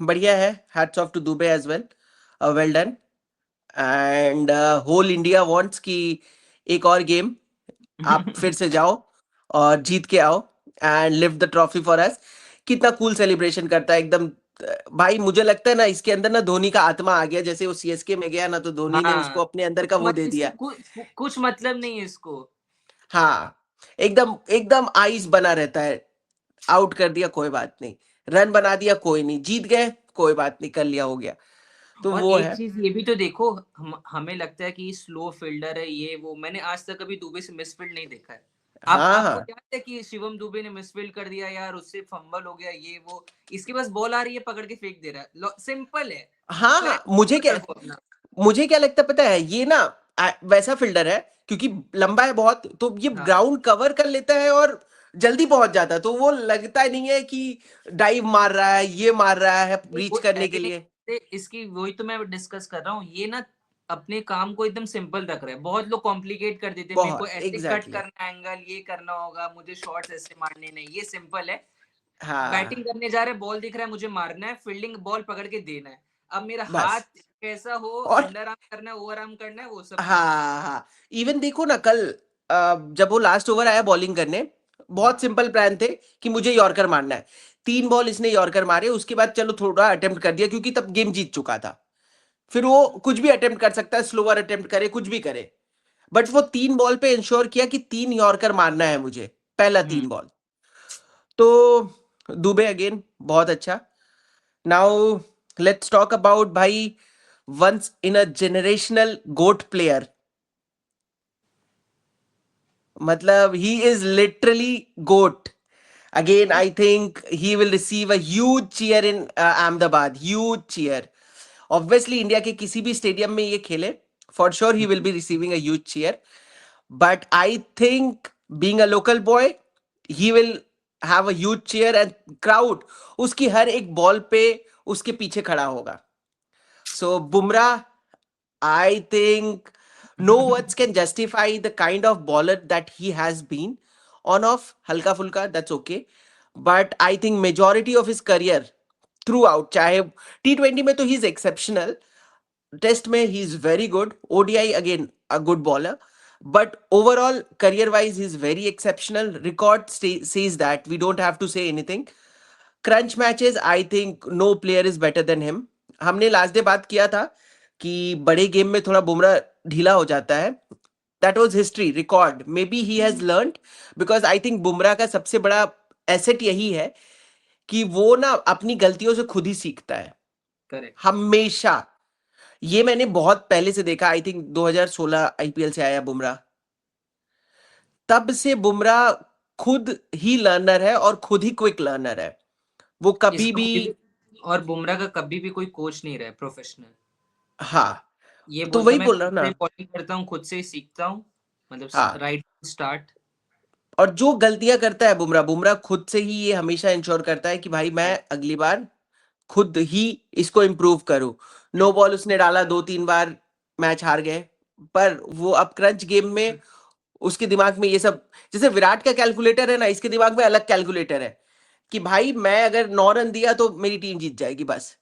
बढ़िया है, hats off to Dube as well, well done. And whole India wants कि एक और गेम आप फिर से जाओ और जीत के आओ, and lift the trophy for us. कितना कूल सेलिब्रेशन करता है एकदम। भाई मुझे लगता है ना, इसके अंदर ना धोनी का आत्मा आ गया, जैसे वो सीएसके में गया ना, तो धोनी ने हाँ, उसको अपने अंदर का वो दे इससे दिया। कुछ मतलब नहीं है इसको। हाँ, एकदम एकदम आइस बना रहता है। आउट कर दिया कोई बात नहीं, रन बना दिया कोई नहीं, जीत गए कोई बात नहीं, कर लिया हो गया। तो और वो एक है। चीज ये भी तो देखो, हमें लगता है कि स्लो फील्डर है ये वो, मैंने आज तक कभी दुबे से मिसफील्ड नहीं देखा है। आप हाँ आपको हाँ याद है कि शिवम दुबे ने मिसफील्ड कर दिया यार, उससे फंबल हो गया ये वो, इसके पास बॉल आ रही है पकड़ के फेंक दे रहा है, सिंपल है। हाँ प्लान हाँ, मुझे क्या, रखो अपना। लगता है पता है, ये ना वैसा फील्डर है, क्योंकि लंबा है बहुत, तो ये हाँ, ग्राउंड कवर कर लेता है और जल्दी पहुंच जाता है, तो वो लगता नहीं है कि डाइव मार रहा है, ये मार रहा है रीच वो करने के एविडेंस लिए। से इसकी वही तो मैं डिस्कस कर रहा हूँ, ये ना अपने काम को एकदम सिंपल रख रहा है। बहुत लोग कॉम्प्लिकेट कर देते हैं, मेरे को बहुत ऐसे कट एग्जैक्टली करना है एंगल, ये करना होगा, मुझे शॉट्स ऐसे मारने नहीं, ये सिंपल है। बैटिंग हाँ करने जा रहे हैं, बॉल दिख रहा है, मुझे मारना है, फील्डिंग बॉल पकड़ के देना है। अब मेरा हाथ बस। कैसा हो, और अंडर आर्म करना है, ओवर आर्म करना है, वो सब नहीं है। हाँ हाँ, इवन देखो ना कल जब वो लास्ट ओवर आया बॉलिंग करने, हाँ, बहुत सिंपल प्लान थे कि मुझे यॉर्कर मारना है। 3 बॉल इसने यॉर्कर मारे, उसके बाद चलो थोड़ा अटेम्प्ट कर दिया क्योंकि तब गेम जीत चुका था। फिर वो कुछ भी अटेम्प्ट कर सकता है, स्लोअर अटेम्प्ट करे, कुछ भी करे, बट वो 3 बॉल पे इंश्योर किया कि 3 यॉर्कर मारना है मुझे, पहला हम्म 3 बॉल। तो दुबे अगेन बहुत अच्छा। नाउ लेट्स टॉक अबाउट भाई, once in a generational goat player, मतलब he is literally goat. Again, I think he will receive a huge cheer in Ahmedabad, huge cheer. Obviously India के किसी भी stadium में ये खेले, for sure he will be receiving a huge cheer. But I think being a local boy, he will have a huge cheer and crowd उसकी हर एक ball पे उसके पीछे खड़ा होगा. So Bumrah, I think no words can justify the kind of bowler that he has been. On off, halka fulka, that's okay. But I think majority of his career throughout, चाहे T20 में तो he is exceptional, test में he is very good, ODI again a good bowler, but overall career wise he is very exceptional. Record says that, we don't have to say anything. Crunch matches I think no player is better than him. हमने last day बात किया था कि बड़े game में थोड़ा बुमराह ढीला हो जाता है. That was history record, may be he has learned, because I think Bumrah का सबसे बड़ा एसेट यही है कि वो ना अपनी गलतियों से खुद ही सीखता है करेक्ट। हमेशा. ये मैंने बहुत पहले से देखा, आई थिंक 2016 आईपीएल से आया बुमराह, तब से बुमराह खुद ही लर्नर है और खुद ही क्विक लर्नर है. वो कभी इसका भी, और बुमराह का कभी भी कोई कोच नहीं रहा प्रोफेशनल। हाँ, ये तो बोलता वही मैं बोल रहा खुद हूँ से ना. बॉलिंग करता हूँ, खुद से ही सीखता हूँ, मतलब हाँ, राइट स्टार्ट। और जो गलतियां करता है बुमराह, बुमराह खुद से ही ये हमेशा इंश्योर करता है कि भाई मैं अगली बार खुद ही इसको इम्प्रूव करूं. नो बॉल उसने डाला 2-3 बार, मैच हार गए. पर वो अब क्रंच गेम में उसके दिमाग में ये सब, जैसे विराट का कैलकुलेटर है ना, इसके दिमाग में अलग कैलकुलेटर है कि भाई मैं अगर 9 रन दिया तो मेरी टीम जीत जाएगी बस.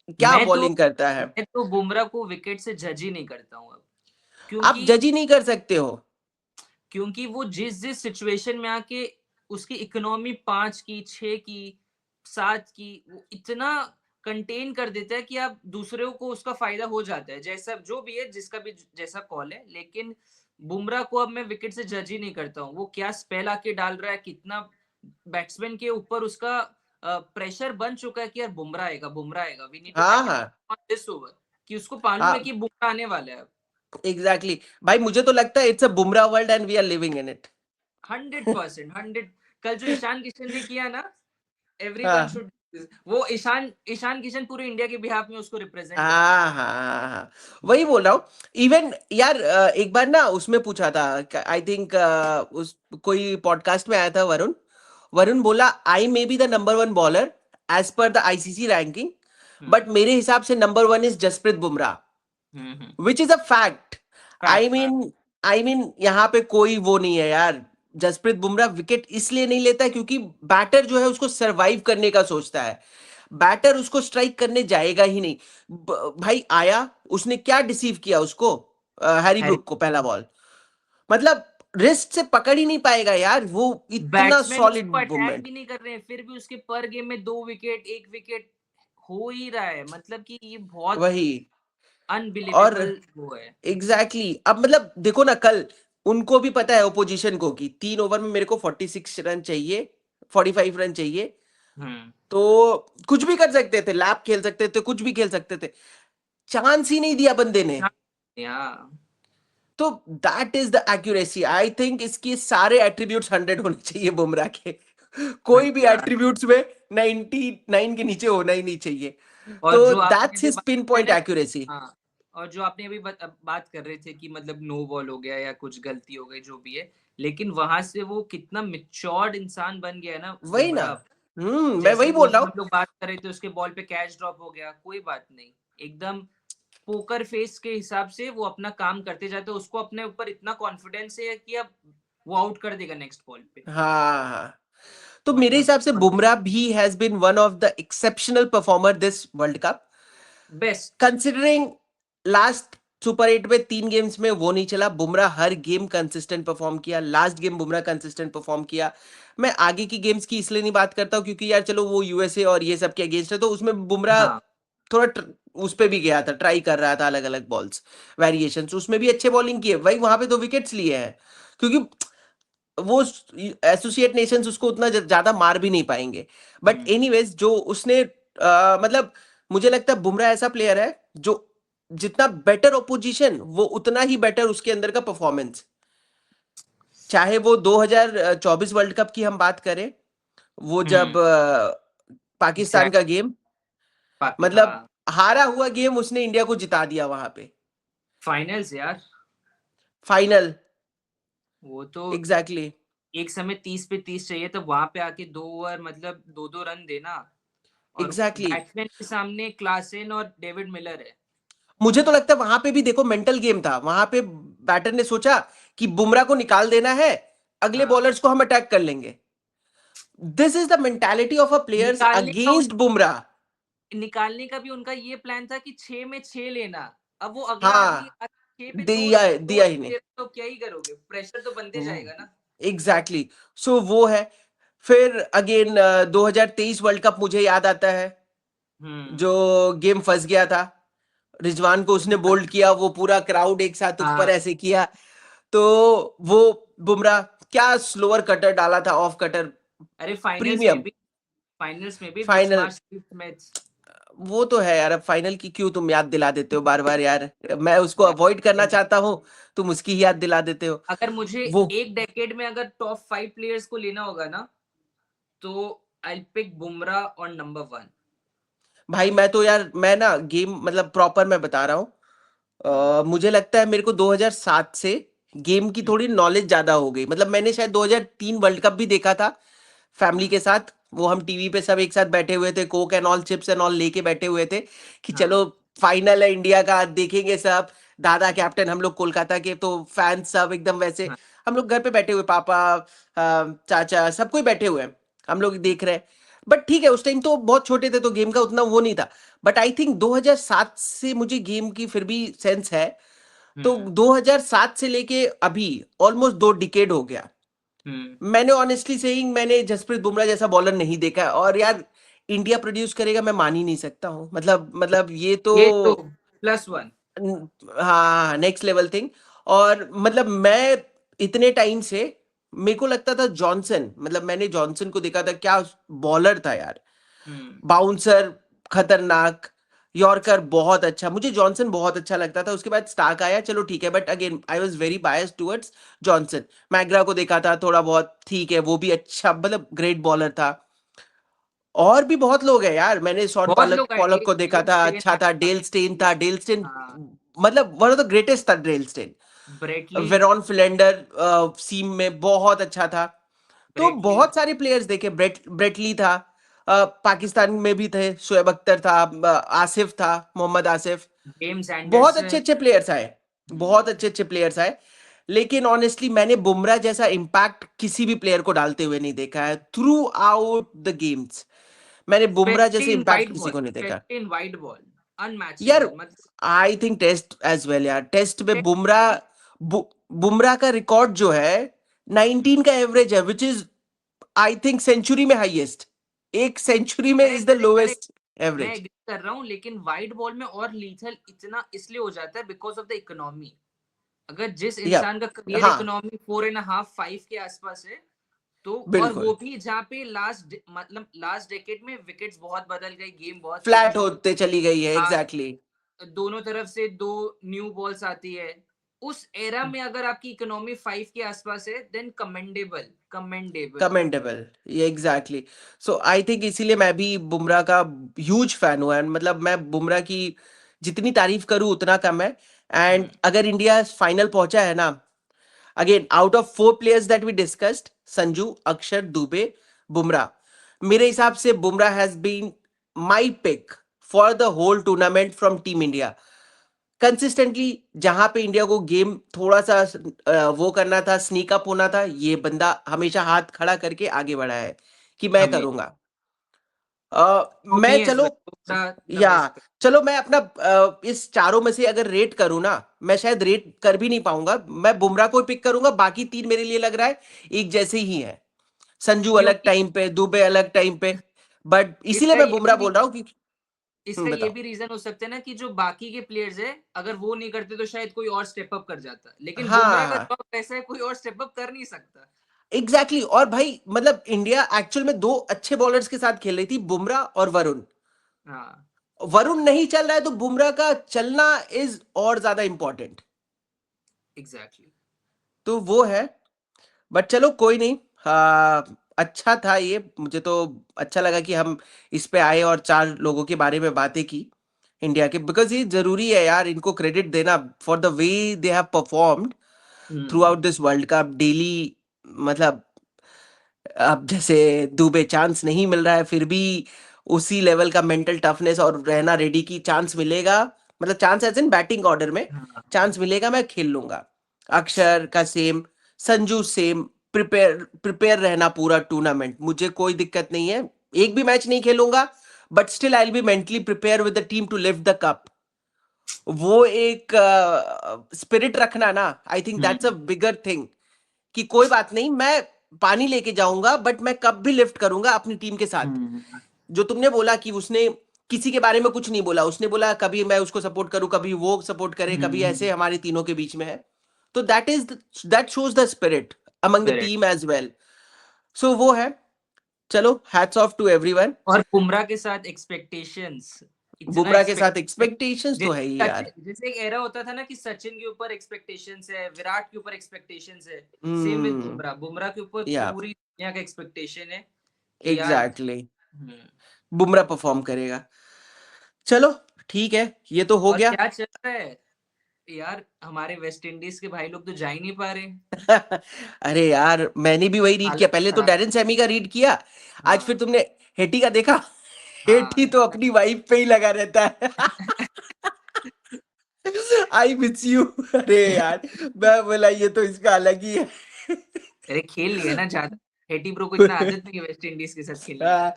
क्या मैं तो बॉलिंग करता है. मैं तो बुमराह को विकेट से जज ही नहीं करता हूँ अब, आप क्योंकि जज ही नहीं कर सकते हो. क्योंकि वो जिस जिस सिचुएशन में आके उसकी इकोनॉमी 5 की, 6 की, 7 की, वो इतना कंटेन कर देता है कि आप दूसरों को उसका फायदा हो जाता है, जैसा जो भी है, जिसका भी जैसा कॉल है। लेकिन बुमराह को अब मैं विकेट से जज ही नहीं करता हूँ, वो क्या स्पेल आके डाल रहा है, कितना बैट्समैन के ऊपर उसका प्रेशर बन चुका है कि यार बुमराह आएगा, बुमराह आएगा, वी नीड टू हाँ कैप्चर हाँ दिस ओवर, कि उसको मालूम है हाँ, कि बुमराह आने वाला है। एग्जैक्टली भाई, मुझे तो लगता है it's a Bumrah world and we are living in it. 100%, 100। कल जो ईशान किशन ने किया ना, एवरीवन हाँ शुड, वो ईशान ईशान किशन पूरे इंडिया के बिहाफ में उसको रिप्रेजेंट कर रहा हाँ हाँ हाँ, है। वही बोल रहा हूँ. इवन यार एक बार ना उसमें पूछा था, आई थिंक उस कोई पॉडकास्ट में आया था वरुण. वरुण बोला I may be the number 1 bowler as per the ICC ranking, hmm but मेरे हिसाब से number 1 is Jasprit Bumrah, hmm. Which is a fact. I fact fact. Mean I mean यहाँ पे कोई वो नहीं है यार. जसप्रीत बुमराह विकेट इसलिए नहीं लेता है क्योंकि बैटर जो है उसको सरवाइव करने का सोचता है. बैटर उसको स्ट्राइक करने जाएगा ही नहीं. भाई आया, उसने क्या डिसीव किया उसको, हैरी हैरी, ब्रुक को पहला बॉल, मतलब रिस्ट से पकड़ ही नहीं पाएगा यार, वो इतना बैट्समैन सॉलिड उसको अटैक मूवमेंट. भी नहीं कर रहे हैं, फिर भी उसके पर गेम में 2 विकेट, 1 विकेट हो ही रहा है, मतलब कि ये बहुत वही. और अनबिलीवेबल वो है। एग्जैक्टली exactly, अब मतलब देखो ना कल उनको भी पता है ओपोजिशन को कि 3 ओवर में मेरे को 46 रन चाहिए, 45 रन चाहिए. हम्म। तो कुछ भी कर सकते थे, लैप खेल सकते थे, कुछ भी खेल सकते थे, चांस ही नहीं दिया बंदे ने. हाँ, तो that is the accuracy. I think इसके सारे एट्रीब्यूट्स 100 होने चाहिए बुमराह के. कोई भी यार। एट्रीब्यूट्स में 99 के नीचे होना ही नहीं चाहिए. और तो जो आपने दैट्स अभी हिज बात पिन किया पॉइंट ना, एक्यूरेसी. हाँ, और जो आपने अभी बात कर रहे थे कि मतलब नो बॉल हो गया या कुछ गलती हो गई, जो भी है, लेकिन वहां से वो कितना मिच्योर्ड इंसान बन गया है ना वही ना. बुमराह। मैं जैसे वही वो बोल रहा जो हूँ. हम लोग बात कर रहे थे, उसके बॉल पे कैच ड्रॉप हो गया, कोई बात नहीं, एकदम पोकर फेस के हिसाब से वो अपना काम करते जाते हैं, उसको अपने ऊपर इतना कॉन्फिडेंस है कि अब वो आउट कर देगा नेक्स्ट बॉल पे। हाँ हाँ, तो मेरे मतलब हिसाब से बुमराह भी has been one of the exceptional performer this world cup. Best. Considering last super 8 में 3 गेम्स में वो नहीं चला, बुमराह हर गेम कंसिस्टेंट परफॉर्म किया, last game Bumrah consistent perform किया। मैं आगे की गेम्स की इसलिए नहीं बात करता हूँ क्योंकि यार चलो वो यूएसए और ये सब के अगेंस्ट है, तो उसमें बुमराह हाँ। थोड़ा उस पे भी गया था, ट्राई कर रहा था अलग अलग बॉल्स वेरिएशन, उसमें भी अच्छे बॉलिंग किए, वही वहां पे 2 विकेट्स लिए हैं, क्योंकि वो एसोसिएट नेशंस उसको उतना ज्यादा मार भी नहीं पाएंगे। But hmm. एनीवेज जो उसने मतलब मुझे लगता है बुमराह ऐसा प्लेयर है जो जितना बेटर ओपोजिशन वो उतना ही बेटर उसके अंदर का परफॉर्मेंस। चाहे वो 2024 वर्ल्ड कप की हम बात करें, वो जब हम्म। पाकिस्तान का एग्जैक्ट। गेम, बाकी मतलब हाँ। हारा हुआ गेम उसने इंडिया को जिता दिया वहां पे, फाइनल्स यार। फाइनल। वो तो एग्जैक्टली। एक समय 30 पे 30 चाहिए, तो वहां पे आके 2 ओवर मतलब 2-2 रन देना। और एग्जैक्टली। बैट्समैन के सामने क्लासेन और डेविड मिलर है। मुझे तो लगता है वहां पे भी देखो मेंटल गेम था, वहां पे बैटर ने सोचा कि बुमराह को निकाल देना है, अगले हाँ। बॉलर्स को हम अटैक कर लेंगे। This is the mentality of a players निकालने का अगेंस्ट बुमराह। निकालने का भी उनका ये प्लान था कि 6 में 6 लेना। अब वो अगला आदमी हाँ, 6 पे 2 दिया दो दिया ही नहीं नहीं। दे रहा, तो क्या ही करोगे, प्रेशर तो बनते जाएगा ना। एग्जैक्टली। सो वो है। फिर अगेन 2023 वर्ल्ड कप मुझे याद आता है, हम्म। जो गेम फंस गया था, रिजवान को उसने बोल्ड किया, वो पूरा क्राउड एक साथ ऊपर हाँ। ऐसे किया, तो वो बुमराह क्या स्लोअर कटर डाला था, ऑफ कटर, अरे फाइनल्स में प्रीमियम। भी, विच फाइनल, मार्क्स मैच। वो तो है यार, अब फाइनल की क्यों तुम याद दिला देते हो बार बार यार, मैं उसको अवॉइड करना चाहता हूँ, तुम उसकी ही याद दिला देते हो। अगर मुझे वो एक डेकेड में अगर टॉप 5 प्लेयर्स को लेना होगा ना, तो आई पिक बुमराह और नंबर 1। भाई मैं तो यार, मैं ना गेम मतलब प्रॉपर मैं बता रहा हूँ, मुझे लगता है मेरे को 2007 से गेम की थोड़ी नॉलेज ज्यादा हो गई, मतलब मैंने शायद 2003 वर्ल्ड कप भी देखा था फैमिली के साथ, वो हम टीवी पे सब एक साथ बैठे हुए थे, Coke and all, chips and all लेके बैठे हुए थे कि हाँ। चलो फाइनल है इंडिया का, देखेंगे सब। दादा कैप्टन, हम लोग कोलकाता के तो फैन सब एकदम वैसे, हाँ। हम लोग घर पे बैठे हुए, पापा चाचा सब कोई बैठे हुए हैं, हम लोग देख रहे हैं। बट ठीक है, उस टाइम तो बहुत छोटे थे तो गेम का उतना वो नहीं था। बट आई थिंक 2007 से मुझे गेम की फिर भी सेंस है, तो हम्म। 2007 से लेके अभी ऑलमोस्ट 2 डिकेड हो गया। हम्म। मैंने ऑनेस्टली सेइंग मैंने जसप्रीत बुमराह जैसा बॉलर नहीं देखा है, और यार इंडिया प्रोड्यूस करेगा मैं मान ही नहीं सकता हूँ, मतलब ये तो ये तो +1। हाँ नेक्स्ट लेवल थिंग। और मतलब मैं इतने टाइम से मेरे को लगता था जॉनसन, मतलब मैंने जॉनसन को देखा था, क्या बॉलर था यार, हम्म। बाउंसर खतरनाक, यॉर्कर बहुत अच्छा, मुझे जॉनसन बहुत अच्छा लगता था। उसके बाद स्टार्क आया, चलो ठीक है, but again I was very biased towards Johnson. McGrath को देखा था थोड़ा बहुत, ठीक है वो भी अच्छा, मतलब ग्रेट बॉलर था। और भी बहुत लोग हैं यार, मैंने शॉन बहुत पॉलक लोग आए, पॉलक को देखा डेल था, स्टेन अच्छा था, आया। डेल स्टेन था, डेल स्टेन हाँ। मतलब वन ऑफ द ग्रेटेस्ट था del Steyn. Brett Lee. Vernon Philander seam में बहुत अच्छा था। तो ब्रेटली। बहुत सारे प्लेयर्स देखे, ब्रेटली था, पाकिस्तान में भी थे, शोएब अख्तर था, आसिफ था, मोहम्मद आसिफ, जेम्स बहुत अच्छे एंडरसन। अच्छे प्लेयर्स आए, बहुत अच्छे अच्छे प्लेयर्स आए। लेकिन ऑनेस्टली मैंने बुमराह जैसा इम्पैक्ट किसी भी प्लेयर को डालते हुए नहीं देखा है थ्रू आउट द गेम्स। मैंने बुमराह स्पेशली जैसे इन इम्पैक्ट वाइड किसी बॉल, को नहीं देखा यार। अनमैचेबल मतलब। I think test as well यार, टेस्ट में बुमराह, बुमराह का रिकॉर्ड जो है 19 का एवरेज है, which is I think century में हाईएस्ट, एक सेंचुरी में is correct, the correct, correct. Lowest मैं एवरेज। एग्री कर रहा हूँ, लेकिन वाइड बॉल में और लीथल इतना इसलिए हो जाता है बिकॉज ऑफ द इकोनॉमी। अगर जिस या इंसान का करियर हाँ, इकोनॉमी 4.5-5 के आसपास है, तो और बिल्कुल वो भी जहाँ पे लास्ट डेकेड में विकेट्स बहुत बदल गई, गेम बहुत फ्लैट चेंज हो होते चली गई है, गया, एग्जैक्टली। दोनों तरफ से 2 न्यू बॉल्स आती है। उस एरा में अगर आपकी इकोनॉमी 5 के आसपास है, देन कमेंडेबल, कमेंडेबल। कमेंडेबल, ये एग्जैक्टली। सो आई थिंक इसीलिए मैं भी बुमराह का ह्यूज फैन हुआ, मतलब मैं बुमराह की जितनी तारीफ करूं उतना कम है। And hmm. अगर इंडिया फाइनल पहुंचा है ना, again out of 4 players that we discussed, Sanju, Axar, Dube, Bumrah, मेरे हिसाब से Bumrah has been my pick for the whole tournament from team India. Consistently जहां पे इंडिया को गेम थोड़ा सा वो करना था, स्नीक अप होना था, ये बंदा हमेशा हाथ खड़ा करके आगे बढ़ा है कि मैं हमें करूंगा। फॉर मैं मी एज चलो वेल बुमराह द या बेस्ट। चलो मैं अपना इस चारों में से अगर रेट करूं ना, मैं शायद रेट कर भी नहीं पाऊंगा, मैं बुमराह को पिक करूंगा, बाकी तीन मेरे लिए लग रहा है एक जैसे ही है। संजू अलग क्योंकि टाइम पे, दुबे अलग टाइम पे, बट इसीलिए इसका मैं ये भी बुमराह बोल रहा हूँ कि इसका ये बताओ। भी रीजन हो सकता है ना कि जो बाकी के प्लेयर्स है, अगर वो नहीं करते तो शायद कोई और स्टेप अप कर जाता, लेकिन बुमराह का हाँ जॉब ऐसा है, कोई और स्टेप अप कर नहीं सकता। Exactly exactly। और भाई मतलब इंडिया एक्चुअल में दो अच्छे बॉलर्स के साथ खेल रही थी, बुमराह और वरुण। हाँ वरुण नहीं चल रहा है तो बुमराह का चलना इज और ज्यादा इंपॉर्टेंट। एग्जैक्टली। तो वो है। बट चलो कोई नहीं। हाँ अच्छा था ये, मुझे तो अच्छा लगा कि हम इस पे आए और चार लोगों के बारे में बातें की इंडिया के, बिकॉज ये जरूरी है यार इनको क्रेडिट देना for the way they have performed through hmm. Out this world cup daily. मतलब अब जैसे दुबे चांस नहीं मिल रहा है फिर भी उसी लेवल का मेंटल टफनेस और रहना रेडी की चांस मिलेगा, मतलब chance as in batting order में हाँ चांस मिलेगा मैं खेल लूंगा। अक्षर का same, Sanju same, prepare prepare रहना पूरा टूर्नामेंट, मुझे कोई दिक्कत नहीं है। एक भी मैच नहीं खेलूंगा but still I will be mentally prepare with the team to lift the cup. वो एक स्पिरिट रखना ना, I think that's a hmm bigger thing. कि कोई बात नहीं, मैं पानी लेके जाऊंगा बट मैं कप भी लिफ्ट करूंगा अपनी टीम के साथ। हम्म जो तुमने बोला कि उसने किसी के बारे में कुछ नहीं बोला, उसने बोला कभी मैं उसको सपोर्ट करूं, कभी वो सपोर्ट करे, कभी ऐसे, हम्म। हमारे तीनों के बीच में है। तो that shows the spirit among the correct. Team as well. So वो है। चलो हैट्स ऑफ टू एवरीवन। और बुमराह के साथ एक्सपेक्टेशंस, इतना बुमराह के साथ एक्सपेक्ट, एक्सपेक्टेशंस तो है ही जैसे यार। जैसे एक एरा होता था ना कि सचिन के ऊपर एक्सपेक्टेशंस है, विराट के ऊपर एक्सपेक्टेशंस है, same with hmm. Bumrah, Bumrah के ऊपर या पूरी दुनिया का एक्सपेक्टेशन है कि यार। एग्जैक्टली। हम्म। बुमराह परफॉर्म करेगा। चलो ठीक है, ये तो हो और गया। क्या चल रहा है यार, हमारे वेस्ट इंडीज के भाई लोग तो जा ही नहीं पा रहे। अरे यार मैंने भी वही रीड किया, हालत पहले तो खराब। डैरेन सैमी का रीड किया, आज फिर हाँ तुमने हेटी का देखा। हेटी हाँ। तो अपनी वाइफ पे ही लगा रहता है। I miss you. अरे यार मैं बोला ये तो इसका अलग ही है। अरे खेल लिया ना ज्यादा, हेटी ब्रो को इतना आदत नहीं है वेस्ट इंडीज के साथ खेलने की। हाँ,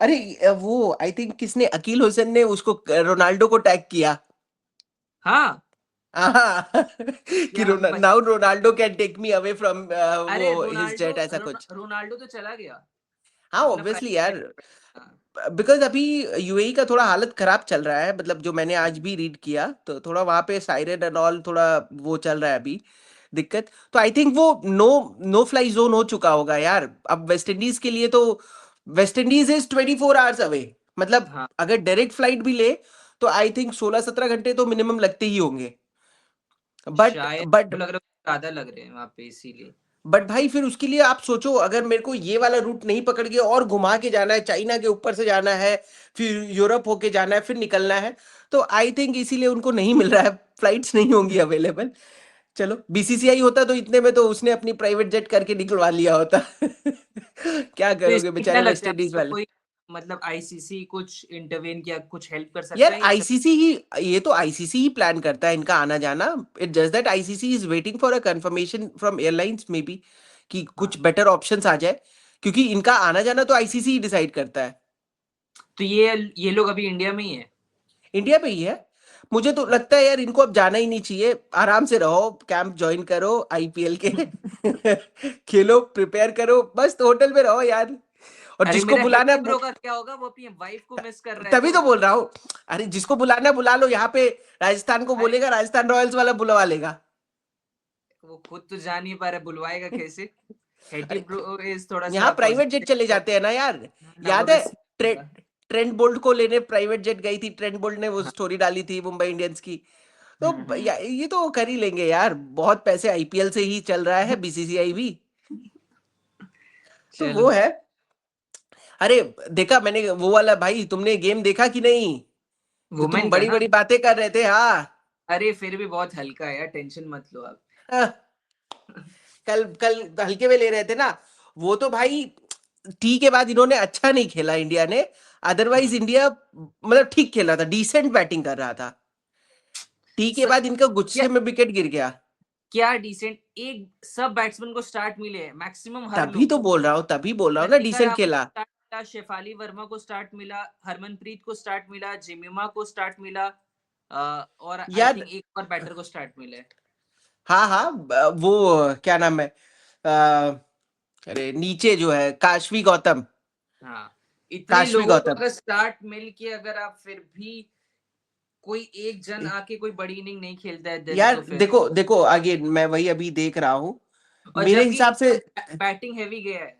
अरे वो आई थिंक किसने, अकील हुसैन ने उसको रोनाल्डो को टैग किया। हाँ हाँ। कि क्या now Ronaldo can take me away from अरे वो हिज रोनाल्डो जेट ऐसा कुछ। रोनाल्डो तो चला गया हाँ अपना ऑब्वियसली प्राइवेट यार, जेट। हाँ बिकॉज अभी यूएई का थोड़ा हालत खराब चल रहा है, मतलब जो मैंने आज भी रीड किया तो थोड़ा वहां पे सायरन एंड ऑल थोड़ा वो चल रहा है अभी दिक्कत। तो आई थिंक वो नो नो फ्लाई जोन हो चुका होगा यार अब वेस्ट इंडीज के लिए तो। West Indies is 24 hours away, मतलब हाँ। अगर डायरेक्ट फ्लाइट भी ले तो आई थिंक 16-17 घंटे तो मिनिमम लगते ही होंगे। बट शायद बट तो लग रहा है ज्यादा लग रहे हैं वहां पे इसीलिए। बट भाई फिर उसके लिए आप सोचो, अगर मेरे को ये वाला रूट नहीं पकड़ के और घुमा के जाना है, चाइना के ऊपर से जाना है, फिर यूरोप होके जाना है, फिर निकलना है, तो आई थिंक इसीलिए उनको नहीं मिल रहा है, फ्लाइट्स नहीं होंगी अवेलेबल। चलो बीसीसीआई होता तो इतने में तो उसने अपनी प्राइवेट जेट करके निकलवा लिया होता। क्या तो करोगे इसमें क्या बेचारे वेस्ट लगता है इंडीज आपको, वाले। कोई मतलब आईसीसी कुछ इंटरवेन किया, कुछ हेल्प कर सकता यार है ये सब? आईसीसी ही, ये तो आईसीसी ही प्लान करता है इनका आना जाना। It just that ICC is waiting for a confirmation from airlines may be कि हाँ कुछ बेटर ऑप्शंस आ जाए, क्योंकि इनका आना जाना तो आईसीसी ही डिसाइड करता है। तो ये लोग अभी इंडिया में ही है। इंडिया पे ही है। मुझे तो लगता है यार इनको अब जाना ही नहीं चाहिए, आराम से रहो, कैंप ज्वाइन करो आईपीएल के। खेलो, प्रिपेयर करो, बस तो होटल में रहो यार। और अरे जिसको मेरा बुलाना हेटी है ब्रो का क्या होगा, वो अपनी वाइफ को मिस कर रहा है तभी तो। तो बोल रहा हूँ। अरे जिसको बुलाना है बुला लो, यहाँ पे राजस्थान को अरे बोलेगा, राजस्थान रॉयल्स वाला बुलवा लेगा। वो खुद तो जा नहीं पा रहा, बुलवाएगा कैसे? हेटी अरे ब्रो इज थोड़ा यहाँ सा प्राइवेट जेट पॉजिटिव चले तो जाते हैं ना यार। याद है नर्वस ट्रे, होगा। ट्रेंट बोल्ट को लेने प्राइवेट जेट गई थी, ट्रेंट बोल्ट ने वो हाँ। स्टोरी डाली थी मुंबई इंडियंस की। तो हम्म। ये तो कर ही लेंगे यार, बहुत पैसे आईपीएल से ही चल रहा है, बीसीसीआई भी। तो वो चलो। है। अरे देखा मैंने वो वाला, भाई तुमने गेम देखा कि नहीं? जो तुम वुमेन का बड़ी ना? बड़ी बातें कर रहे थे, हाँ। अरे फिर भी बहुत हल्का है यार, टेंशन मत लो आप। हाँ, कल कल हल्के में ले रहे थे ना। वो तो भाई टी के बाद इन्होंने अच्छा नहीं खेला इंडिया ने, अदरवाइज इंडिया मतलब ठीक खेला था, डिसेंट बैटिंग कर रहा था। टी के स, बाद इनका क्या गुस्से में विकेट गिर गया। क्या डिसेंट, एक सब बैट्समैन को स्टार्ट मिले, मैक्सिमम हर तभी लोग तो को। बोल रहा हूँ, तभी बोल रहा हूँ ना, ललिंगा डिसेंट राहुल खेला। स्टार्ट मिला, शेफाली वर्मा को स्टार्ट मिला, हरमनप्रीत को स्टार्ट मिला, जिमिमा को स्टार्ट मिला, और आई यार थिंक एक और बैटर को स्टार्ट मिला है। हाँ हाँ, वो क्या नाम है, अरे नीचे जो है काशवी गौतम, हाँ, इतने काशवी लोगों को गौतम। अगर स्टार्ट मिल के अगर आप फिर भी कोई एक जन आके कोई बड़ी इनिंग नहीं खेलता है देन यार तो फिर। देखो देखो, अगेन मैं वही अभी देख रहा हूँ, और मेरे जबकि हिसाब से, बैटिंग हैवी गया है।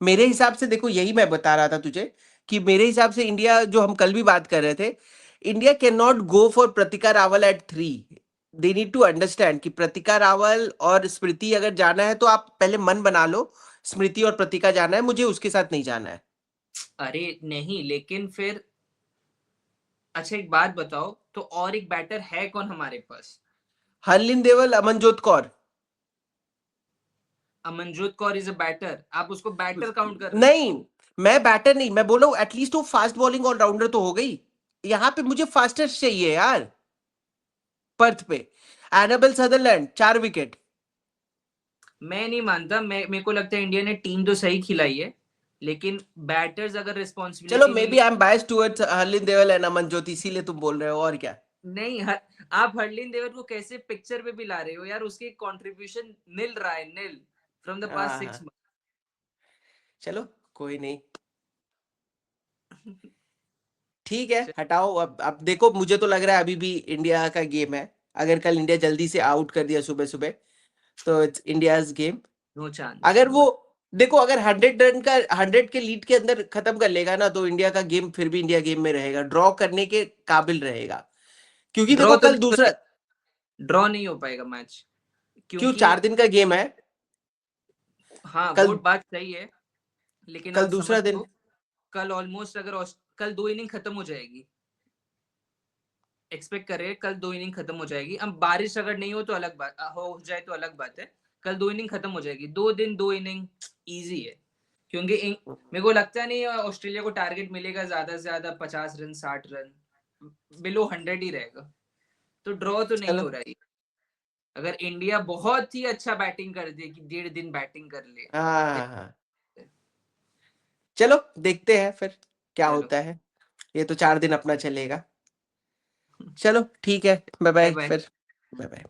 मेरे हिसाब से देखो यही मैं बता रहा था तुझे कि मेरे हिसाब से इंडिया, जो हम कल भी बात कर रहे थे, India can not go for Pratika Rawal at 3। They need to understand कि प्रतिका रावल और स्मृति अगर जाना है तो आप पहले मन बना लो, स्मृति और प्रतिका जाना है, मुझे उसके साथ नहीं जाना है। अरे नहीं, लेकिन फिर अच्छा एक बात बताओ, तो और एक बैटर है कौन हमारे पास? Harleen Deol, Amanjot Kaur. Amanjot Kaur is a batter, आप उसको बैटर काउंट कर रहे हो? नहीं, मैं बैटर नहीं, मैं बोल रहा हूँ एटलीस्ट वो फास्ट बॉलिंग ऑलराउंडर तो हो गई। यहाँ पे मुझे फास्टेस्ट चाहिए यार, पर्थ पे। Annabel Sutherland 4 wicket. मैं नहीं मानता, मैं मेरे को लगता है इंडिया ने टीम तो सही खिलाई है, लेकिन बैटर्स अगर चलो रिस्पॉन्सिबिलिटी मे नहीं बी ले। I am biased towards Harleen Deol and Amanjot, इसीलिए तुम बोल रहे हो, और क्या। नहीं आप हरलिन देवर को कैसे पिक्चर पे भी ला रहे हो यार? उसकी कंट्रीब्यूशन नील रहा है, नील, फ्रॉम द पास्ट हाँ हाँ, 6 मंथ। चलो कोई नहीं, ठीक है, हटाओ। अब देखो, मुझे तो लग रहा है अभी भी इंडिया का गेम है। अगर कल इंडिया जल्दी से आउट कर दिया सुबह सुबह, तो it's India's game. No chance, अगर नो। वो, देखो अगर 100 रन का, 100 के लीड के अंदर खत्म कर लेगा ना, तो इंडिया का गेम फिर भी इंडिया गेम में रहेगा, ड्रॉ करने के काबिल रहेगा। क्योंकि ड्रॉ देखो तो कल नहीं दूसरा, ड्रॉ नहीं हो पाएगा मैच, क्यों, क्योंकि 4 दिन का गेम है। हाँ वो कल, बात सही है, लेकिन कल आप समझ दूसरा दिन। लो, कल ऑलमोस्ट अगर कल 2 इनिंग खत्म हो जाएगी, एक्सपेक्ट कर रहे हैं कल 2 इनिंग खत्म हो जाएगी। अब बारिश अगर नहीं हो तो अलग बात, हो जाए तो अलग बात है। कल 2 इनिंग खत्म हो जाएगी, 2 दिन 2 इनिंग इजी है, क्योंकि मेरे को लगता नहीं है ऑस्ट्रेलिया को टारगेट मिलेगा ज्यादा से ज्यादा 50 रन, 60 रन, बिलो 100 ही रहेगा। तो ड्रॉ तो नहीं चलो, हो रहा है। अगर इंडिया बहुत ही अच्छा बैटिंग कर दे कि 1.5 दिन बैटिंग कर ले, हाँ हाँ हाँ, चलो देखते हैं फिर क्या चलो, होता है। ये तो 4 दिन अपना चलेगा। चलो ठीक है, बाय बाय बाय बाय। फिर, बाय बाय।